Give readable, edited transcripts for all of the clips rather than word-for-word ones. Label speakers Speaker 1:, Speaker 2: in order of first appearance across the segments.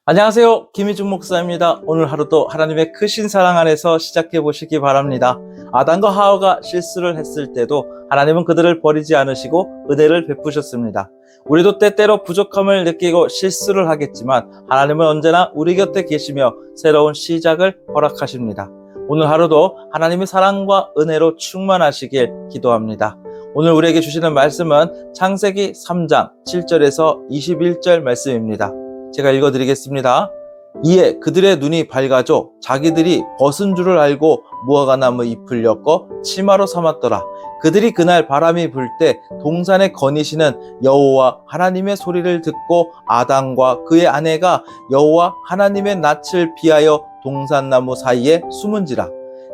Speaker 1: 안녕하세요. 김희중 목사입니다. 오늘 하루도 하나님의 크신 사랑 안에서 시작해 보시기 바랍니다. 아담과 하와가 실수를 했을 때도 하나님은 그들을 버리지 않으시고 은혜를 베푸셨습니다. 우리도 때때로 부족함을 느끼고 실수를 하겠지만 하나님은 언제나 우리 곁에 계시며 새로운 시작을 허락하십니다. 오늘 하루도 하나님의 사랑과 은혜로 충만하시길 기도합니다. 오늘 우리에게 주시는 말씀은 창세기 3장 7절에서 21절 말씀입니다. 제가 읽어드리겠습니다. 이에 그들의 눈이 밝아져 자기들이 벗은 줄을 알고 무화과나무 잎을 엮어 치마로 삼았더라. 그들이 그날 바람이 불 때 동산에 거니시는 여호와 하나님의 소리를 듣고 아담과 그의 아내가 여호와 하나님의 낯을 피하여 동산나무 사이에 숨은지라.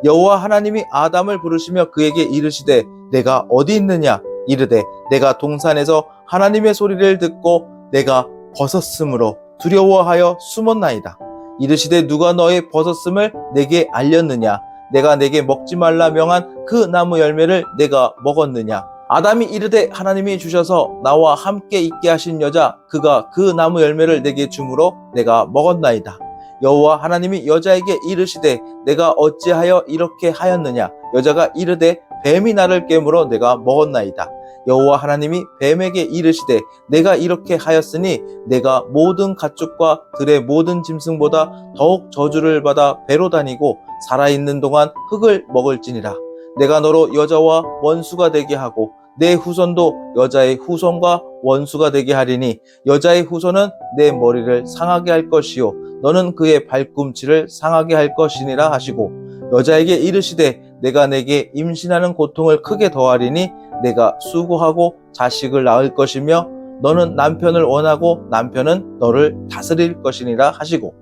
Speaker 1: 여호와 하나님이 아담을 부르시며 그에게 이르시되 내가 어디 있느냐? 이르되 내가 동산에서 하나님의 소리를 듣고 내가 벗었으므로 두려워하여 숨었나이다. 이르시되 누가 너의 벗었음을 내게 알렸느냐? 내가 내게 먹지 말라 명한 그 나무 열매를 내가 먹었느냐? 아담이 이르되 하나님이 주셔서 나와 함께 있게 하신 여자 그가 그 나무 열매를 내게 주므로 내가 먹었나이다. 여호와 하나님이 여자에게 이르시되 내가 어찌하여 이렇게 하였느냐? 여자가 이르되 뱀이 나를 깨물어 내가 먹었나이다. 여호와 하나님이 뱀에게 이르시되 내가 이렇게 하였으니 내가 모든 가축과 들의 모든 짐승보다 더욱 저주를 받아 배로 다니고 살아있는 동안 흙을 먹을지니라. 내가 너로 여자와 원수가 되게 하고 내 후손도 여자의 후손과 원수가 되게 하리니 여자의 후손은 내 머리를 상하게 할 것이요 너는 그의 발꿈치를 상하게 할 것이니라 하시고 여자에게 이르시되 내가 내게 임신하는 고통을 크게 더하리니 내가 수고하고 자식을 낳을 것이며 너는 남편을 원하고 남편은 너를 다스릴 것이니라 하시고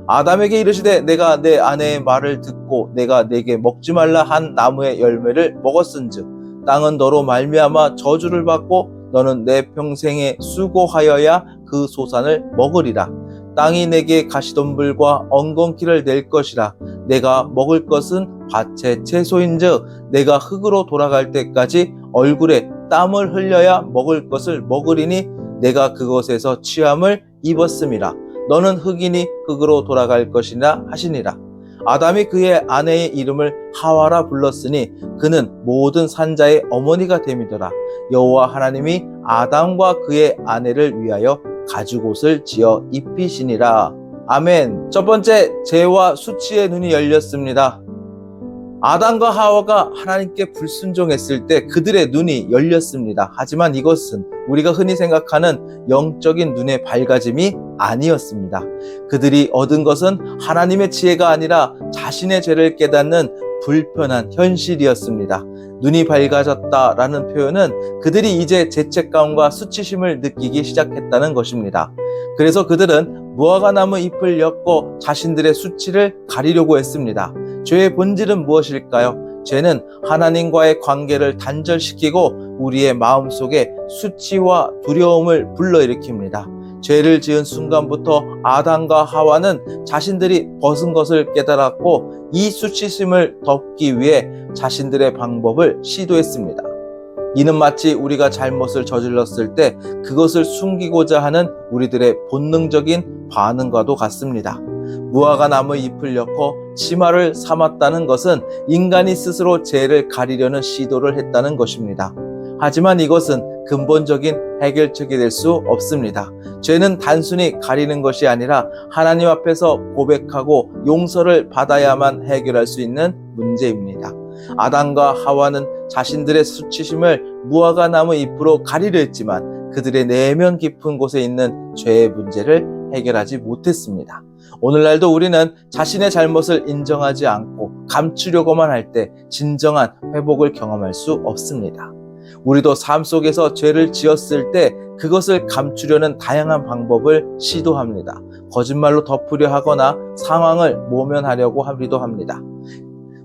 Speaker 1: 아담에게 이르시되 내가 내 아내의 말을 듣고 내가 내게 먹지 말라 한 나무의 열매를 먹었은즉 땅은 너로 말미암아 저주를 받고 너는 내 평생에 수고하여야 그 소산을 먹으리라. 땅이 내게 가시덤불과 엉겅퀴를 낼 것이라. 내가 먹을 것은 밭의 채소인즉 내가 흙으로 돌아갈 때까지 얼굴에 땀을 흘려야 먹을 것을 먹으리니 내가 그것에서 취함을 입었음이라. 너는 흙이니 흙으로 돌아갈 것이라 하시니라. 아담이 그의 아내의 이름을 하와라 불렀으니 그는 모든 산자의 어머니가 됨이더라. 여호와 하나님이 아담과 그의 아내를 위하여 가죽옷을 지어 입히시니라. 아멘. 첫 번째, 죄와 수치의 눈이 열렸습니다. 아담과 하와가 하나님께 불순종했을 때 그들의 눈이 열렸습니다. 하지만 이것은 우리가 흔히 생각하는 영적인 눈의 밝아짐이 아니었습니다. 그들이 얻은 것은 하나님의 지혜가 아니라 자신의 죄를 깨닫는 불편한 현실이었습니다. 눈이 밝아졌다라는 표현은 그들이 이제 죄책감과 수치심을 느끼기 시작했다는 것입니다. 그래서 그들은 무화과나무 잎을 엮고 자신들의 수치를 가리려고 했습니다. 죄의 본질은 무엇일까요? 죄는 하나님과의 관계를 단절시키고 우리의 마음속에 수치와 두려움을 불러일으킵니다. 죄를 지은 순간부터 아담과 하와는 자신들이 벗은 것을 깨달았고 이 수치심을 덮기 위해 자신들의 방법을 시도했습니다. 이는 마치 우리가 잘못을 저질렀을 때 그것을 숨기고자 하는 우리들의 본능적인 반응과도 같습니다. 무화과 나무 잎을 엮어 치마를 삼았다는 것은 인간이 스스로 죄를 가리려는 시도를 했다는 것입니다. 하지만 이것은 근본적인 해결책이 될 수 없습니다. 죄는 단순히 가리는 것이 아니라 하나님 앞에서 고백하고 용서를 받아야만 해결할 수 있는 문제입니다. 아담과 하와는 자신들의 수치심을 무화과 나무 잎으로 가리려 했지만 그들의 내면 깊은 곳에 있는 죄의 문제를 해결하지 못했습니다. 오늘날도 우리는 자신의 잘못을 인정하지 않고 감추려고만 할 때 진정한 회복을 경험할 수 없습니다. 우리도 삶 속에서 죄를 지었을 때 그것을 감추려는 다양한 방법을 시도합니다. 거짓말로 덮으려 하거나 상황을 모면하려고 하기도 합니다.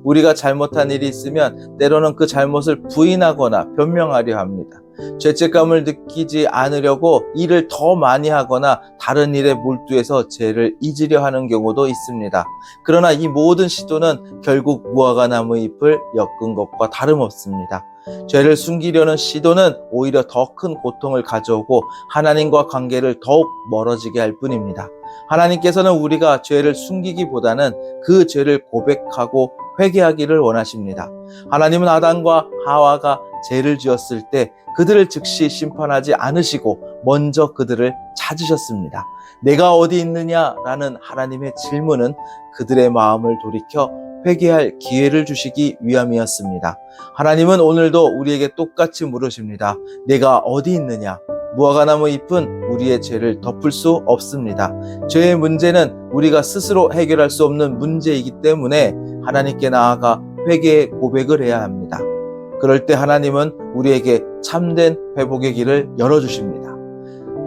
Speaker 1: 우리가 잘못한 일이 있으면 때로는 그 잘못을 부인하거나 변명하려 합니다. 죄책감을 느끼지 않으려고 일을 더 많이 하거나 다른 일에 몰두해서 죄를 잊으려 하는 경우도 있습니다. 그러나 이 모든 시도는 결국 무화과 나무 잎을 엮은 것과 다름없습니다. 죄를 숨기려는 시도는 오히려 더 큰 고통을 가져오고 하나님과 관계를 더욱 멀어지게 할 뿐입니다. 하나님께서는 우리가 죄를 숨기기보다는 그 죄를 고백하고 회개하기를 원하십니다. 하나님은 아담과 하와가 죄를 지었을 때 그들을 즉시 심판하지 않으시고 먼저 그들을 찾으셨습니다. 내가 어디 있느냐라는 하나님의 질문은 그들의 마음을 돌이켜 회개할 기회를 주시기 위함이었습니다. 하나님은 오늘도 우리에게 똑같이 물으십니다. 내가 어디 있느냐? 무화과나무 잎은 우리의 죄를 덮을 수 없습니다. 죄의 문제는 우리가 스스로 해결할 수 없는 문제이기 때문에 하나님께 나아가 회개의 고백을 해야 합니다. 그럴 때 하나님은 우리에게 참된 회복의 길을 열어주십니다.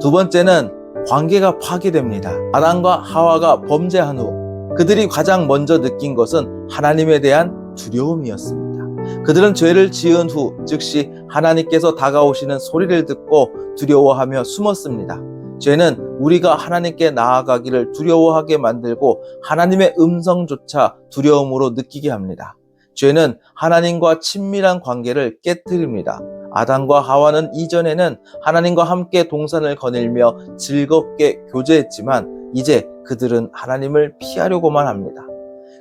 Speaker 1: 두 번째는 관계가 파괴됩니다. 아담과 하와가 범죄한 후 그들이 가장 먼저 느낀 것은 하나님에 대한 두려움이었습니다. 그들은 죄를 지은 후 즉시 하나님께서 다가오시는 소리를 듣고 두려워하며 숨었습니다. 죄는 우리가 하나님께 나아가기를 두려워하게 만들고 하나님의 음성조차 두려움으로 느끼게 합니다. 죄는 하나님과 친밀한 관계를 깨뜨립니다. 아담과 하와는 이전에는 하나님과 함께 동산을 거닐며 즐겁게 교제했지만 이제 그들은 하나님을 피하려고만 합니다.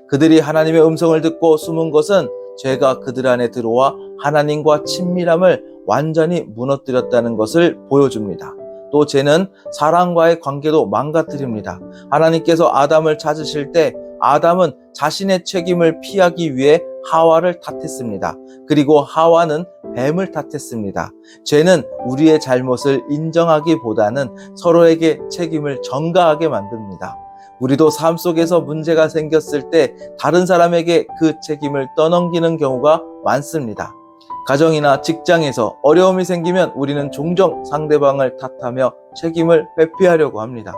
Speaker 1: 그들이 하나님의 음성을 듣고 숨은 것은 죄가 그들 안에 들어와 하나님과 친밀함을 완전히 무너뜨렸다는 것을 보여줍니다. 또 죄는 사람과의 관계도 망가뜨립니다. 하나님께서 아담을 찾으실 때 아담은 자신의 책임을 피하기 위해 하와를 탓했습니다. 그리고 하와는 뱀을 탓했습니다. 죄는 우리의 잘못을 인정하기보다는 서로에게 책임을 전가하게 만듭니다. 우리도 삶 속에서 문제가 생겼을 때 다른 사람에게 그 책임을 떠넘기는 경우가 많습니다. 가정이나 직장에서 어려움이 생기면 우리는 종종 상대방을 탓하며 책임을 회피하려고 합니다.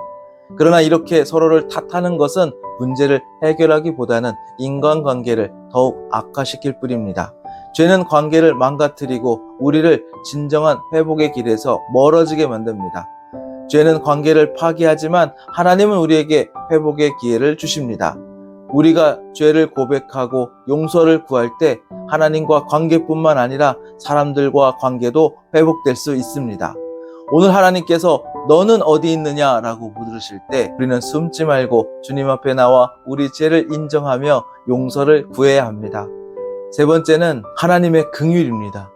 Speaker 1: 그러나 이렇게 서로를 탓하는 것은 문제를 해결하기보다는 인간관계를 더욱 악화시킬 뿐입니다. 죄는 관계를 망가뜨리고 우리를 진정한 회복의 길에서 멀어지게 만듭니다. 죄는 관계를 파괴하지만 하나님은 우리에게 회복의 기회를 주십니다. 우리가 죄를 고백하고 용서를 구할 때 하나님과 관계뿐만 아니라 사람들과 관계도 회복될 수 있습니다. 오늘 하나님께서 너는 어디 있느냐 라고 물으실 때 우리는 숨지 말고 주님 앞에 나와 우리 죄를 인정하며 용서를 구해야 합니다. 세 번째는 하나님의 긍휼입니다.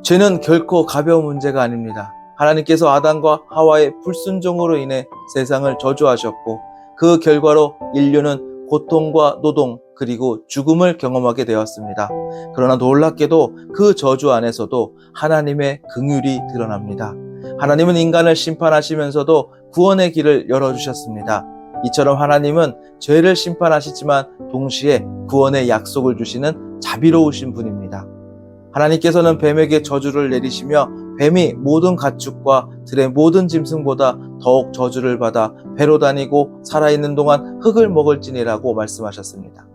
Speaker 1: 죄는 결코 가벼운 문제가 아닙니다. 하나님께서 아담과 하와의 불순종으로 인해 세상을 저주하셨고 그 결과로 인류는 고통과 노동 그리고 죽음을 경험하게 되었습니다. 그러나 놀랍게도 그 저주 안에서도 하나님의 긍휼이 드러납니다. 하나님은 인간을 심판하시면서도 구원의 길을 열어주셨습니다. 이처럼 하나님은 죄를 심판하시지만 동시에 구원의 약속을 주시는 자비로우신 분입니다. 하나님께서는 뱀에게 저주를 내리시며 뱀이 모든 가축과 들의 모든 짐승보다 더욱 저주를 받아 배로 다니고 살아있는 동안 흙을 먹을지니라고 말씀하셨습니다.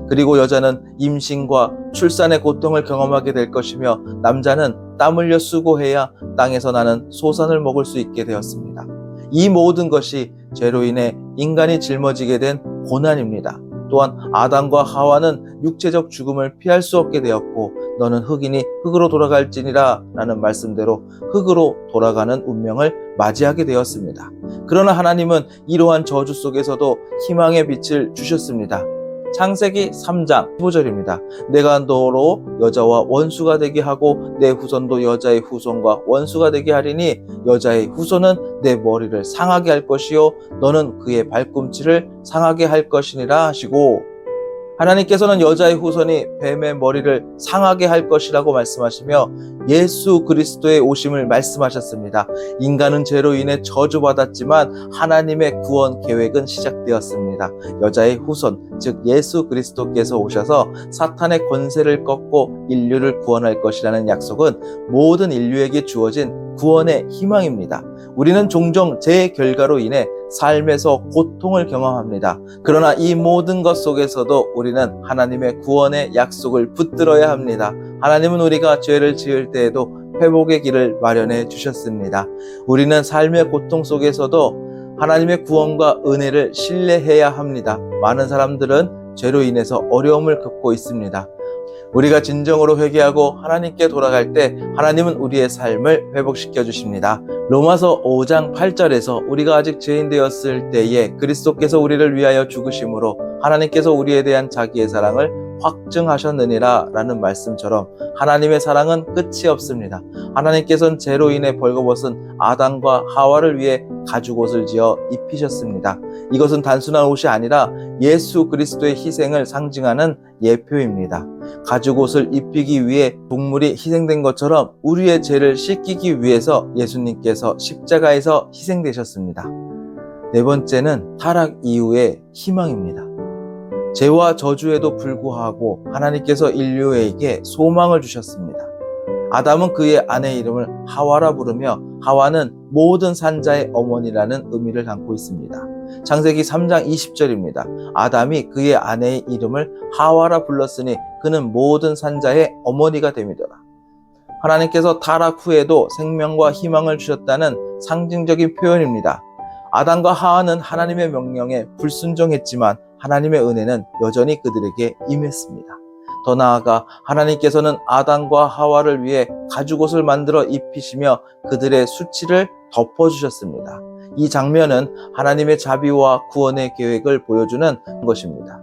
Speaker 1: 그리고 여자는 임신과 출산의 고통을 경험하게 될 것이며 남자는 땀 흘려 수고해야 땅에서 나는 소산을 먹을 수 있게 되었습니다. 이 모든 것이 죄로 인해 인간이 짊어지게 된 고난입니다. 또한 아담과 하와는 육체적 죽음을 피할 수 없게 되었고 너는 흙이니 흙으로 돌아갈지니라 라는 말씀대로 흙으로 돌아가는 운명을 맞이하게 되었습니다. 그러나 하나님은 이러한 저주 속에서도 희망의 빛을 주셨습니다. 창세기 3장 15절입니다. 내가 너로 여자와 원수가 되게 하고 내 후손도 여자의 후손과 원수가 되게 하리니 여자의 후손은 내 머리를 상하게 할 것이요 너는 그의 발꿈치를 상하게 할 것이니라 하시고 하나님께서는 여자의 후손이 뱀의 머리를 상하게 할 것이라고 말씀하시며 예수 그리스도의 오심을 말씀하셨습니다. 인간은 죄로 인해 저주받았지만 하나님의 구원 계획은 시작되었습니다. 여자의 후손, 즉 예수 그리스도께서 오셔서 사탄의 권세를 꺾고 인류를 구원할 것이라는 약속은 모든 인류에게 주어진 구원의 희망입니다. 우리는 종종 죄의 결과로 인해 삶에서 고통을 경험합니다. 그러나 이 모든 것 속에서도 우리는 하나님의 구원의 약속을 붙들어야 합니다. 하나님은 우리가 죄를 지을 때에도 회복의 길을 마련해 주셨습니다. 우리는 삶의 고통 속에서도 하나님의 구원과 은혜를 신뢰해야 합니다. 많은 사람들은 죄로 인해서 어려움을 겪고 있습니다. 우리가 진정으로 회개하고 하나님께 돌아갈 때 하나님은 우리의 삶을 회복시켜 주십니다. 로마서 5장 8절에서 우리가 아직 죄인 되었을 때에 그리스도께서 우리를 위하여 죽으심으로 하나님께서 우리에 대한 자기의 사랑을 확증하셨느니라 라는 말씀처럼 하나님의 사랑은 끝이 없습니다. 하나님께서는 죄로 인해 벌거벗은 아담과 하와를 위해 가죽옷을 지어 입히셨습니다. 이것은 단순한 옷이 아니라 예수 그리스도의 희생을 상징하는 예표입니다. 가죽옷을 입히기 위해 동물이 희생된 것처럼 우리의 죄를 씻기기 위해서 예수님께서 십자가에서 희생되셨습니다. 네 번째는 타락 이후의 희망입니다. 죄와 저주에도 불구하고 하나님께서 인류에게 소망을 주셨습니다. 아담은 그의 아내의 이름을 하와라 부르며 하와는 모든 산자의 어머니라는 의미를 담고 있습니다. 창세기 3장 20절입니다. 아담이 그의 아내의 이름을 하와라 불렀으니 그는 모든 산자의 어머니가 됨이더라. 하나님께서 타락 후에도 생명과 희망을 주셨다는 상징적인 표현입니다. 아담과 하와는 하나님의 명령에 불순종했지만 하나님의 은혜는 여전히 그들에게 임했습니다. 더 나아가 하나님께서는 아담과 하와를 위해 가죽옷을 만들어 입히시며 그들의 수치를 덮어주셨습니다. 이 장면은 하나님의 자비와 구원의 계획을 보여주는 것입니다.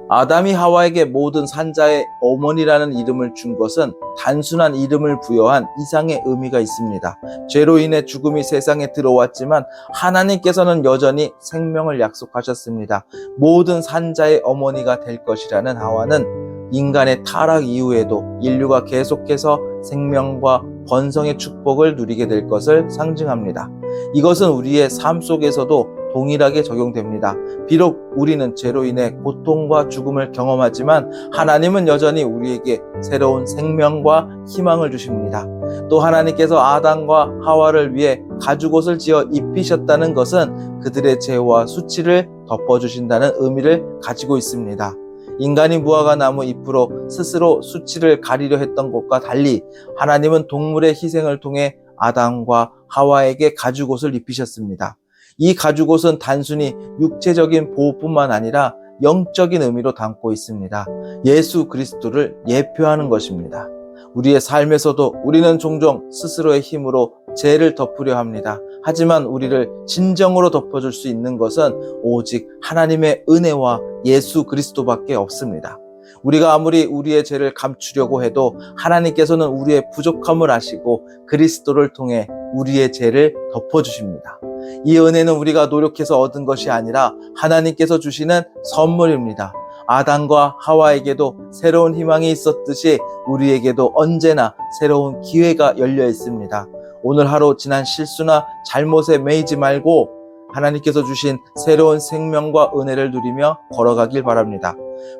Speaker 1: 아담이 하와에게 모든 산자의 어머니라는 이름을 준 것은 단순한 이름을 부여한 이상의 의미가 있습니다. 죄로 인해 죽음이 세상에 들어왔지만 하나님께서는 여전히 생명을 약속하셨습니다. 모든 산자의 어머니가 될 것이라는 하와는 인간의 타락 이후에도 인류가 계속해서 생명과 번성의 축복을 누리게 될 것을 상징합니다. 이것은 우리의 삶 속에서도 동일하게 적용됩니다. 비록 우리는 죄로 인해 고통과 죽음을 경험하지만 하나님은 여전히 우리에게 새로운 생명과 희망을 주십니다. 또 하나님께서 아담과 하와를 위해 가죽옷을 지어 입히셨다는 것은 그들의 죄와 수치를 덮어주신다는 의미를 가지고 있습니다. 인간이 무화과 나무 잎으로 스스로 수치를 가리려 했던 것과 달리 하나님은 동물의 희생을 통해 아담과 하와에게 가죽옷을 입히셨습니다. 이 가죽옷은 단순히 육체적인 보호뿐만 아니라 영적인 의미로 담고 있습니다. 예수 그리스도를 예표하는 것입니다. 우리의 삶에서도 우리는 종종 스스로의 힘으로 죄를 덮으려 합니다. 하지만 우리를 진정으로 덮어줄 수 있는 것은 오직 하나님의 은혜와 예수 그리스도밖에 없습니다. 우리가 아무리 우리의 죄를 감추려고 해도 하나님께서는 우리의 부족함을 아시고 그리스도를 통해 우리의 죄를 덮어주십니다. 이 은혜는 우리가 노력해서 얻은 것이 아니라 하나님께서 주시는 선물입니다. 아담과 하와에게도 새로운 희망이 있었듯이 우리에게도 언제나 새로운 기회가 열려 있습니다. 오늘 하루 지난 실수나 잘못에 매이지 말고 하나님께서 주신 새로운 생명과 은혜를 누리며 걸어가길 바랍니다.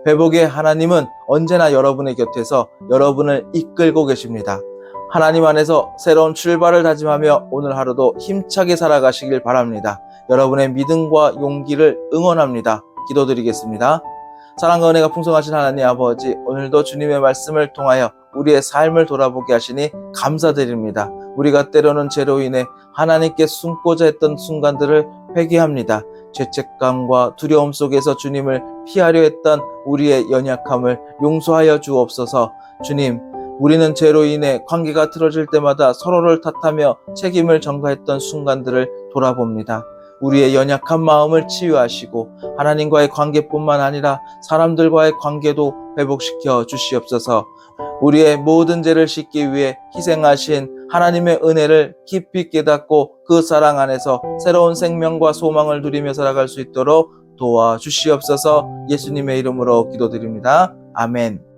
Speaker 1: 회복의 하나님은 언제나 여러분의 곁에서 여러분을 이끌고 계십니다. 하나님 안에서 새로운 출발을 다짐하며 오늘 하루도 힘차게 살아가시길 바랍니다. 여러분의 믿음과 용기를 응원합니다. 기도드리겠습니다. 사랑과 은혜가 풍성하신 하나님 아버지, 오늘도 주님의 말씀을 통하여 우리의 삶을 돌아보게 하시니 감사드립니다. 우리가 때로는 죄로 인해 하나님께 숨고자 했던 순간들을 회개합니다. 죄책감과 두려움 속에서 주님을 피하려 했던 우리의 연약함을 용서하여 주옵소서. 주님, 우리는 죄로 인해 관계가 틀어질 때마다 서로를 탓하며 책임을 전가했던 순간들을 돌아봅니다. 우리의 연약한 마음을 치유하시고 하나님과의 관계뿐만 아니라 사람들과의 관계도 회복시켜 주시옵소서. 우리의 모든 죄를 씻기 위해 희생하신 하나님의 은혜를 깊이 깨닫고 그 사랑 안에서 새로운 생명과 소망을 누리며 살아갈 수 있도록 도와주시옵소서. 예수님의 이름으로 기도드립니다. 아멘.